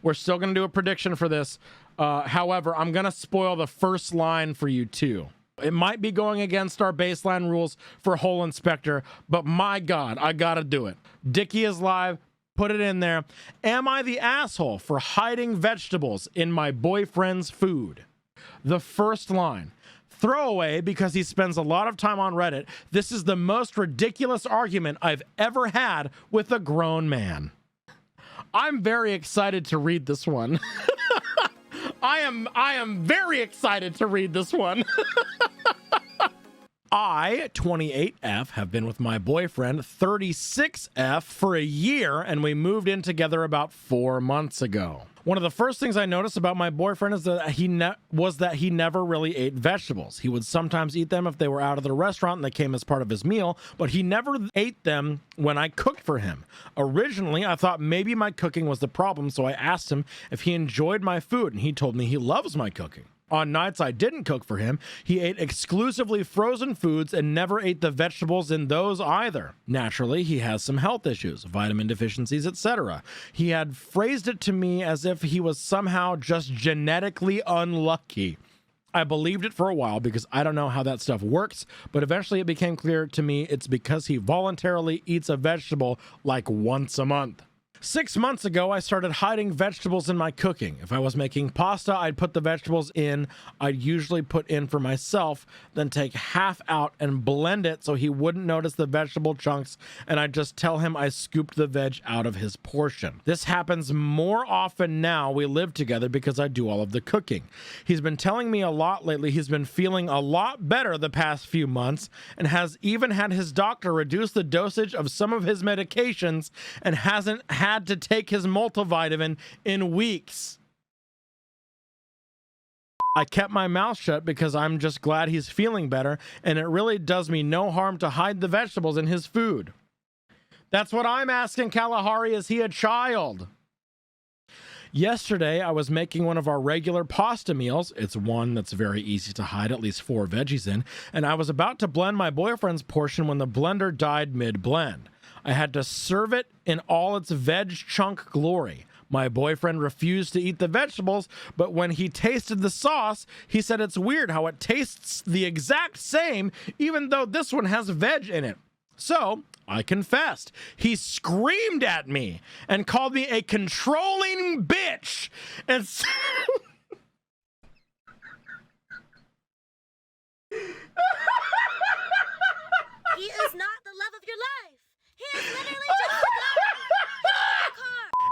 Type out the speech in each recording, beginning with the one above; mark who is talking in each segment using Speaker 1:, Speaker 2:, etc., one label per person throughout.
Speaker 1: We're still going to do a prediction for this. However, I'm going to spoil the first line for you too. It might be going against our baseline rules for Hole Inspector, but my God, I got to do it. Dickie is live. Put it in there. Am I the asshole for hiding vegetables in my boyfriend's food? The first line. Throwaway because he spends a lot of time on Reddit. This is the most ridiculous argument I've ever had with a grown man. I'm very excited to read this one. I am very excited to read this one. I, 28F, have been with my boyfriend, 36F, for a year, and we moved in together about 4 months ago. One of the first things I noticed about my boyfriend is that he never really ate vegetables. He would sometimes eat them if they were out of the restaurant and they came as part of his meal, but he never ate them when I cooked for him. Originally, I thought maybe my cooking was the problem, so I asked him if he enjoyed my food, and he told me he loves my cooking. On nights I didn't cook for him, he ate exclusively frozen foods and never ate the vegetables in those either. Naturally, he has some health issues, vitamin deficiencies, etc. He had phrased it to me as if he was somehow just genetically unlucky. I believed it for a while because I don't know how that stuff works, but eventually it became clear to me it's because he voluntarily eats a vegetable like once a month. 6 months ago, I started hiding vegetables in my cooking. If I was making pasta, I'd put the vegetables in. I'd usually put in for myself, then take half out and blend it so he wouldn't notice the vegetable chunks, and I'd just tell him I scooped the veg out of his portion. This happens more often now we live together because I do all of the cooking. He's been telling me a lot lately. He's been feeling a lot better the past few months and has even had his doctor reduce the dosage of some of his medications and hasn't had to take his multivitamin in weeks. I kept my mouth shut because I'm just glad he's feeling better, and it really does me no harm to hide the vegetables in his food. That's what I'm asking, Kalahari. Is he a child? Yesterday, I was making one of our regular pasta meals. It's one that's very easy to hide at least 4 veggies in, and I was about to blend my boyfriend's portion when the blender died mid-blend. I had to serve it in all its veg chunk glory. My boyfriend refused to eat the vegetables, but when he tasted the sauce, he said it's weird how it tastes the exact same, even though this one has veg in it. So, I confessed. He screamed at me and called me a controlling bitch. And
Speaker 2: He is not the love of your life. He is literally just a guy.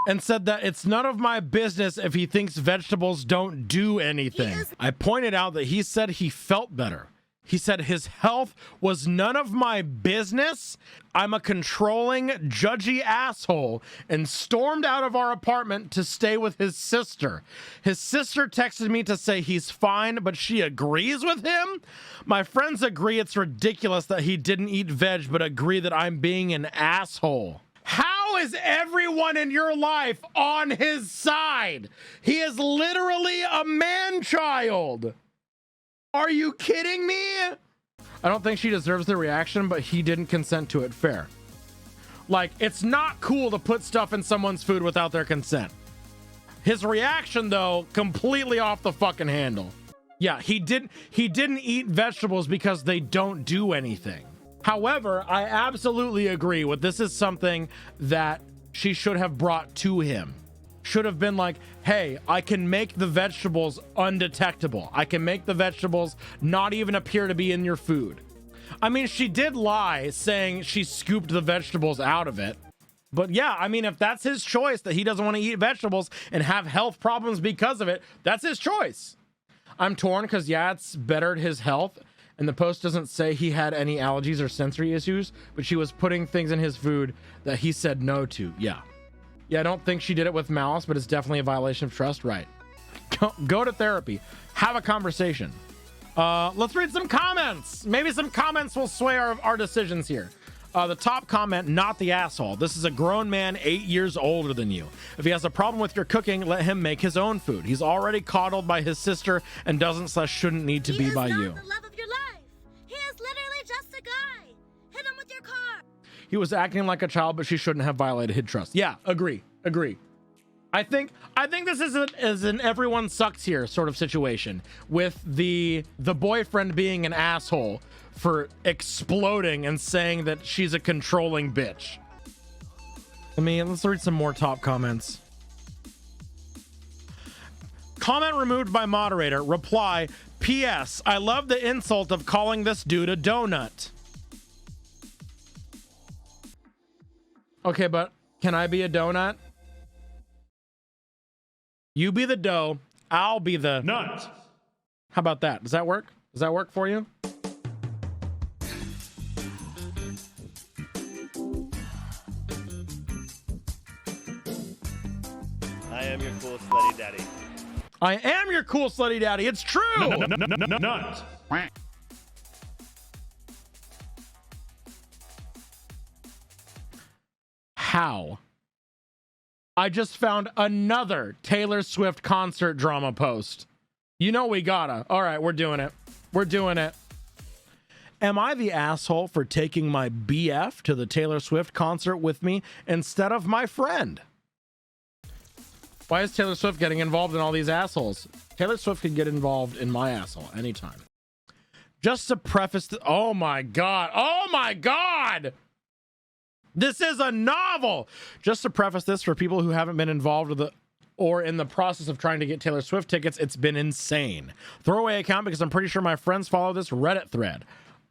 Speaker 1: And said that it's none of my business if he thinks vegetables don't do anything. I pointed out that he said he felt better. He said his health was none of my business. I'm a controlling, judgy asshole, and stormed out of our apartment to stay with his sister. His sister texted me to say he's fine, but she agrees with him. My friends agree it's ridiculous that he didn't eat veg, but agree that I'm being an asshole. How is everyone in your life on his side? He is literally a man-child. Are you kidding me? I don't think she deserves the reaction, but he didn't consent to it. Fair. Like, it's not cool to put stuff in someone's food without their consent. His reaction, though, completely off the fucking handle. Yeah, he didn't eat vegetables because they don't do anything. However, I absolutely agree with this is something that she should have brought to him. Should have been like, hey, I can make the vegetables undetectable. I can make the vegetables not even appear to be in your food. I mean, she did lie saying she scooped the vegetables out of it. But yeah, I mean, if that's his choice that he doesn't want to eat vegetables and have health problems because of it, that's his choice. I'm torn because, yeah, it's bettered his health. And the post doesn't say he had any allergies or sensory issues, but she was putting things in his food that he said no to. Yeah. Yeah, I don't think she did it with malice, but it's definitely a violation of trust. Right. Go to therapy. Have a conversation. Let's read some comments. Maybe some comments will sway our decisions here. The top comment, not the asshole. This is a grown man 8 years older than you. If he has a problem with your cooking, let him make his own food. He's already coddled by his sister and shouldn't need to be by you.
Speaker 2: He is not the love of your life. He is literally just a guy. Hit him with your car.
Speaker 1: He was acting like a child, but she shouldn't have violated his trust. Yeah, agree. I think this is an everyone sucks here sort of situation, with the boyfriend being an asshole for exploding and saying that she's a controlling bitch. Let's read some more top comments. Comment removed by moderator. Reply, P.S. I love the insult of calling this dude a donut. Okay, but can I be a donut? You be the dough, I'll be the nut. How about that? Does that work? Does that work for you?
Speaker 3: I am your cool slutty daddy.
Speaker 1: I am your cool slutty daddy. It's true.
Speaker 3: Nut.
Speaker 1: How? I just found another Taylor Swift concert drama post. You know we gotta. All right, we're doing it. We're doing it. Am I the asshole for taking my BF to the Taylor Swift concert with me instead of my friend? Why is Taylor Swift getting involved in all these assholes? Taylor Swift can get involved in my asshole anytime. Just to preface, oh my God. Oh my God. This is a novel. Just to preface this, for people who haven't been involved with or in the process of trying to get Taylor Swift tickets, it's been insane. Throwaway account because I'm pretty sure my friends follow this Reddit thread.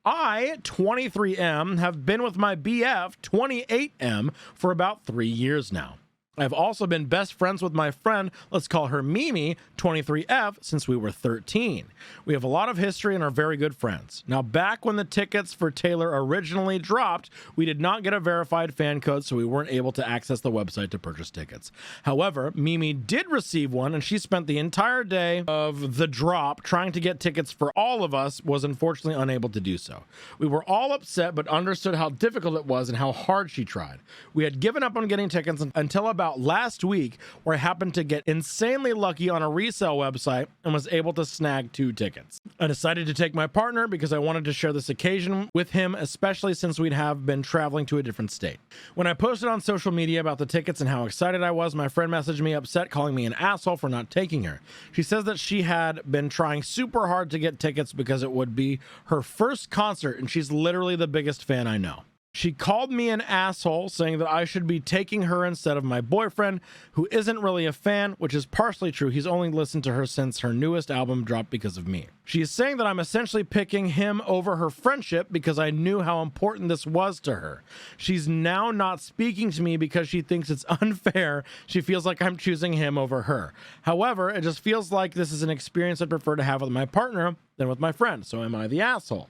Speaker 1: I, 23M, have been with my BF, 28M, for about 3 years now. I've also been best friends with my friend, let's call her Mimi, 23F, since we were 13. We have a lot of history and are very good friends. Now, back when the tickets for Taylor originally dropped, we did not get a verified fan code, so we weren't able to access the website to purchase tickets. However, Mimi did receive one, and she spent the entire day of the drop trying to get tickets for all of us, was unfortunately unable to do so. We were all upset, but understood how difficult it was and how hard she tried. We had given up on getting tickets until about last week, where I happened to get insanely lucky on a resale website and was able to snag 2 tickets. I decided to take my partner because I wanted to share this occasion with him, especially since we'd have been traveling to a different state. When I posted on social media about the tickets and how excited I was, my friend messaged me upset, calling me an asshole for not taking her. She says that she had been trying super hard to get tickets because it would be her first concert and she's literally the biggest fan I know. She called me an asshole, saying that I should be taking her instead of my boyfriend, who isn't really a fan, which is partially true. He's only listened to her since her newest album dropped because of me. She is saying that I'm essentially picking him over her friendship because I knew how important this was to her. She's now not speaking to me because she thinks it's unfair. She feels like I'm choosing him over her. However, it just feels like this is an experience I'd prefer to have with my partner than with my friend. So am I the asshole?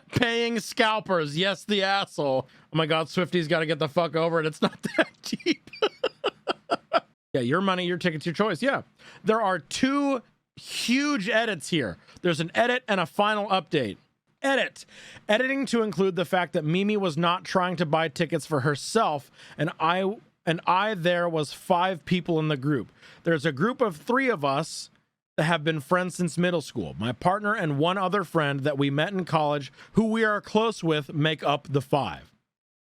Speaker 1: Paying scalpers, yes, the asshole. Oh my God, Swifty's got to get the fuck over it. It's not that cheap. Yeah, your money, your tickets, your choice. Yeah, there are 2 huge edits here. There's an edit and a final update. Edit. Editing to include the fact that Mimi was not trying to buy tickets for herself, and there was 5 people in the group. There's a group of 3 of us that have been friends since middle school. My partner and 1 other friend that we met in college who we are close with make up the 5.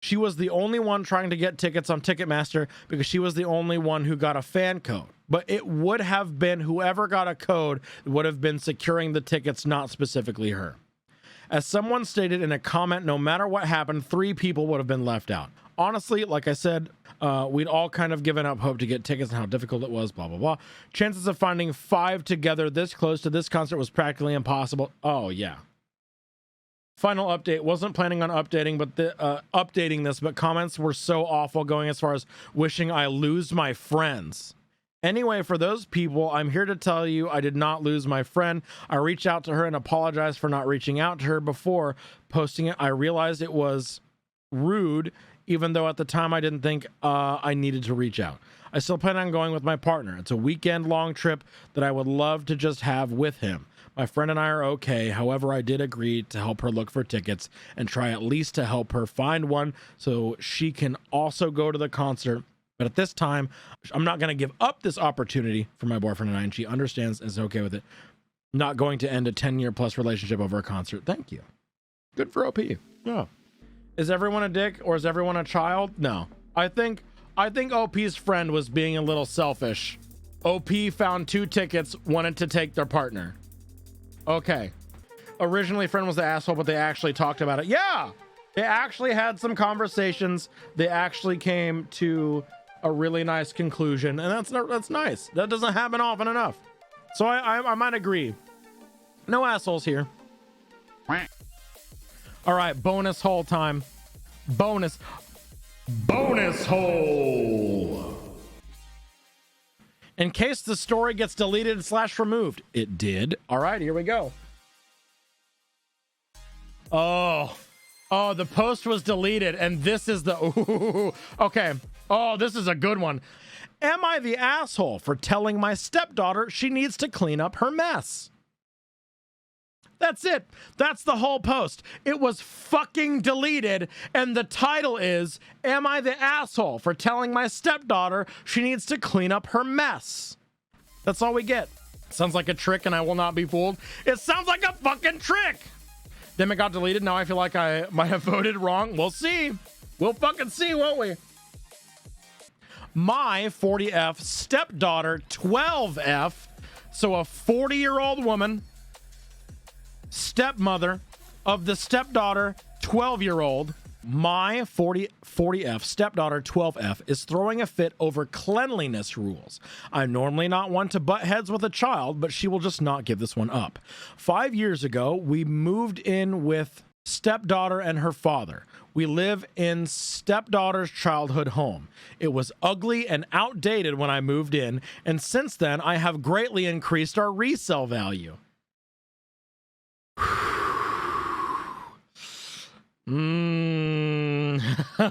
Speaker 1: She was the only one trying to get tickets on Ticketmaster because she was the only one who got a fan code. But it would have been whoever got a code would have been securing the tickets, not specifically her. As someone stated in a comment, no matter what happened, 3 people would have been left out. Honestly, like I said, we'd all kind of given up hope to get tickets and how difficult it was, blah, blah, blah. Chances of finding 5 together this close to this concert was practically impossible. Oh, yeah. Final update. Wasn't planning on updating this, but comments were so awful, going as far as wishing I lose my friends. Anyway, for those people, I'm here to tell you I did not lose my friend. I reached out to her and apologized for not reaching out to her before posting it. I realized it was rude, even though at the time I didn't think I needed to reach out. I still plan on going with my partner. It's a weekend-long trip that I would love to just have with him. My friend and I are okay. However, I did agree to help her look for tickets and try at least to help her find one so she can also go to the concert. But at this time, I'm not going to give up this opportunity for my boyfriend and I, and she understands and is okay with it. Not going to end a 10-year-plus relationship over a concert. Thank you. Good for OP. Yeah. Is everyone a dick or is everyone a child? No. I think I think OP's friend was being a little selfish. OP found 2 tickets, wanted to take their partner. Okay. Originally, friend was the asshole, but they actually talked about it. Yeah! They actually had some conversations. They actually came to a really nice conclusion, and that's nice. That doesn't happen often enough. So I might agree. No assholes here. All right, bonus hole time. Bonus hole. In case the story gets deleted / removed. It did. All right, here we go. Oh, the post was deleted, and this is the, ooh, okay. Oh, this is a good one. Am I the asshole for telling my stepdaughter she needs to clean up her mess? That's it. That's the whole post. It was fucking deleted, and the title is, Am I the asshole for telling my stepdaughter she needs to clean up her mess? That's all we get. Sounds like a trick, and I will not be fooled. It sounds like a fucking trick. Then it got deleted. Now I feel like I might have voted wrong. We'll see. We'll fucking see, won't we? My 40F stepdaughter 12F, so a 40-year-old woman, stepmother of the stepdaughter 12-year-old, my 40F stepdaughter 12F is throwing a fit over cleanliness rules. I'm normally not one to butt heads with a child, but she will just not give this one up. 5 years ago, we moved in with stepdaughter and her father. We live in stepdaughter's childhood home. It was ugly and outdated when I moved in, and since then, I have greatly increased our resale value.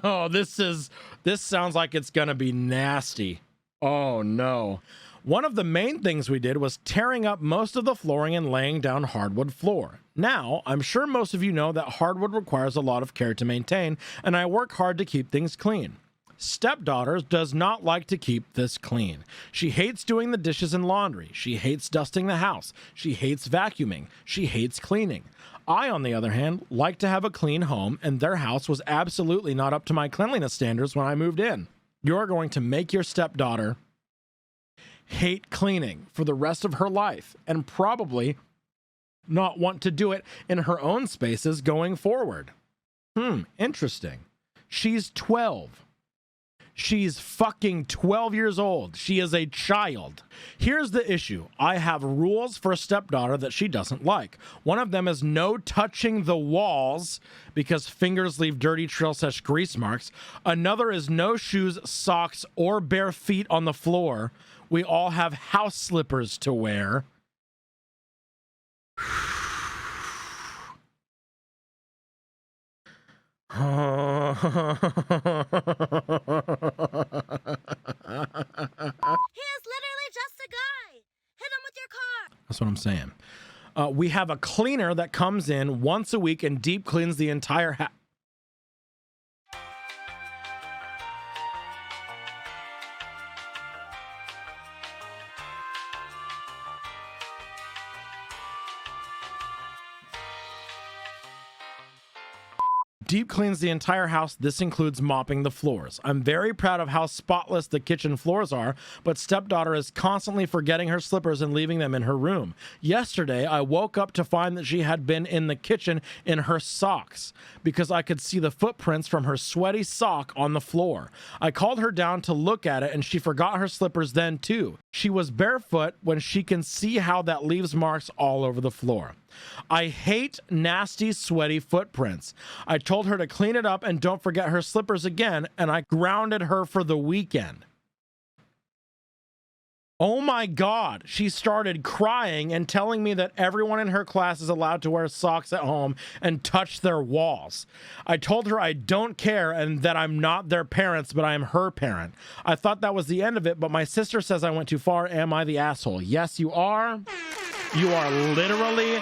Speaker 1: Oh, this sounds like it's gonna be nasty. Oh no. One of the main things we did was tearing up most of the flooring and laying down hardwood floor. Now, I'm sure most of you know that hardwood requires a lot of care to maintain, and I work hard to keep things clean. Stepdaughter does not like to keep this clean. She hates doing the dishes and laundry. She hates dusting the house. She hates vacuuming. She hates cleaning. I, on the other hand, like to have a clean home, and their house was absolutely not up to my cleanliness standards when I moved in. You're going to make your stepdaughter hate cleaning for the rest of her life and probably not want to do it in her own spaces going forward. Interesting. She's 12. She's fucking 12 years old. She is a child. Here's the issue. I have rules for a stepdaughter that she doesn't like. One of them is no touching the walls because fingers leave dirty trails / grease marks. Another is no shoes, socks, or bare feet on the floor. We all have house slippers to wear.
Speaker 2: He is literally just a guy. Hit him with your car.
Speaker 1: That's what I'm saying. We have a cleaner that comes in once a week and deep cleans the entire house. Deep cleans the entire house. This includes mopping the floors. I'm very proud of how spotless the kitchen floors are, but stepdaughter is constantly forgetting her slippers and leaving them in her room. Yesterday, I woke up to find that she had been in the kitchen in her socks because I could see the footprints from her sweaty sock on the floor. I called her down to look at it, and she forgot her slippers then too. She was barefoot when she can see how that leaves marks all over the floor. I hate nasty, sweaty footprints. I told her to clean it up and don't forget her slippers again, and I grounded her for the weekend. Oh my God, she started crying and telling me that everyone in her class is allowed to wear socks at home and touch their walls. I told her I don't care and that I'm not their parents, but I am her parent. I thought that was the end of it, but my sister says I went too far. Am I the asshole? Yes, you are. You are literally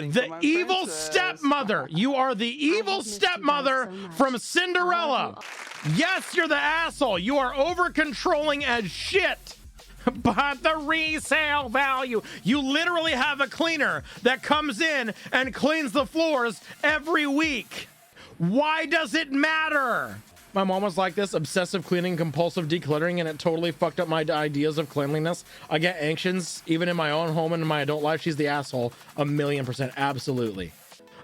Speaker 1: the evil stepmother. You are the evil stepmother from Cinderella. Yes, you're the asshole. You are over controlling as shit. But the resale value. You literally have a cleaner that comes in and cleans the floors every week. Why does it matter? My mom was like this, obsessive cleaning, compulsive decluttering, and it totally fucked up my ideas of cleanliness. I get anxious even in my own home and in my adult life. She's the asshole. 1,000,000%. Absolutely.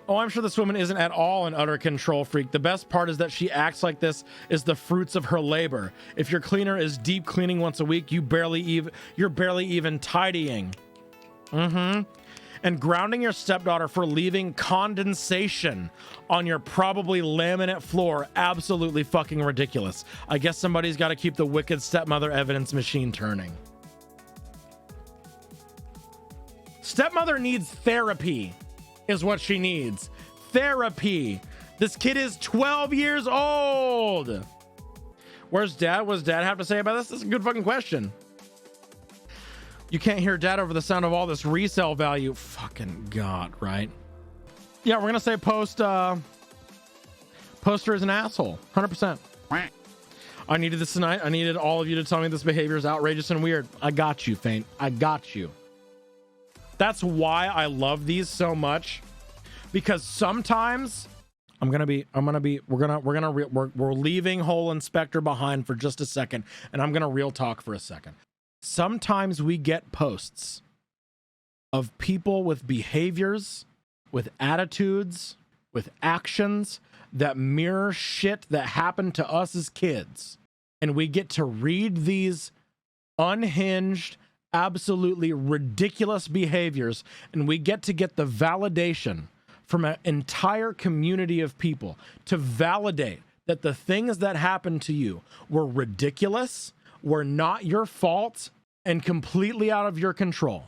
Speaker 1: Oh, I'm sure this woman isn't at all an utter control freak. The best part is that she acts like this is the fruits of her labor. If your cleaner is deep cleaning once a week, you're barely even tidying. And grounding your stepdaughter for leaving condensation on your probably laminate floor. Absolutely fucking ridiculous. I guess somebody's got to keep the wicked stepmother evidence machine turning. Stepmother needs therapy, is what she needs. Therapy. This kid is 12 years old. Where's dad? What does dad have to say about this? This is a good fucking question. You can't hear dad over the sound of all this resale value. Fucking God, right? Yeah, we're gonna say Poster is an asshole. 100%. I needed this tonight. I needed all of you to tell me this behavior is outrageous and weird. I got you, Faint. I got you. That's why I love these so much, because sometimes we're leaving Hole Inspector behind for just a second, and I'm gonna real talk for a second. Sometimes we get posts of people with behaviors, with attitudes, with actions that mirror shit that happened to us as kids. And we get to read these unhinged, absolutely ridiculous behaviors, and we get the validation from an entire community of people to validate that the things that happened to you were ridiculous, were not your fault, and completely out of your control.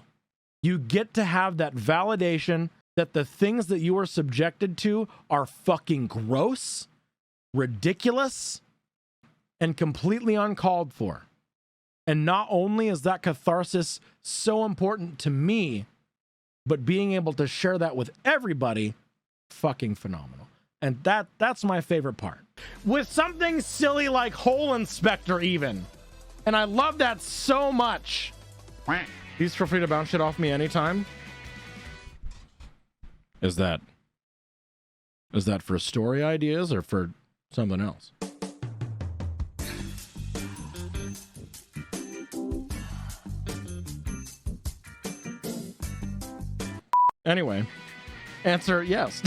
Speaker 1: You get to have that validation that the things that you are subjected to are fucking gross, ridiculous, and completely uncalled for. And not only is that catharsis so important to me, but being able to share that with everybody, fucking phenomenal. And that's my favorite part. With something silly like Hole Inspector even. And I love that so much. Please feel free to bounce shit off me anytime. Is that for story ideas or for something else? Anyway, answer yes.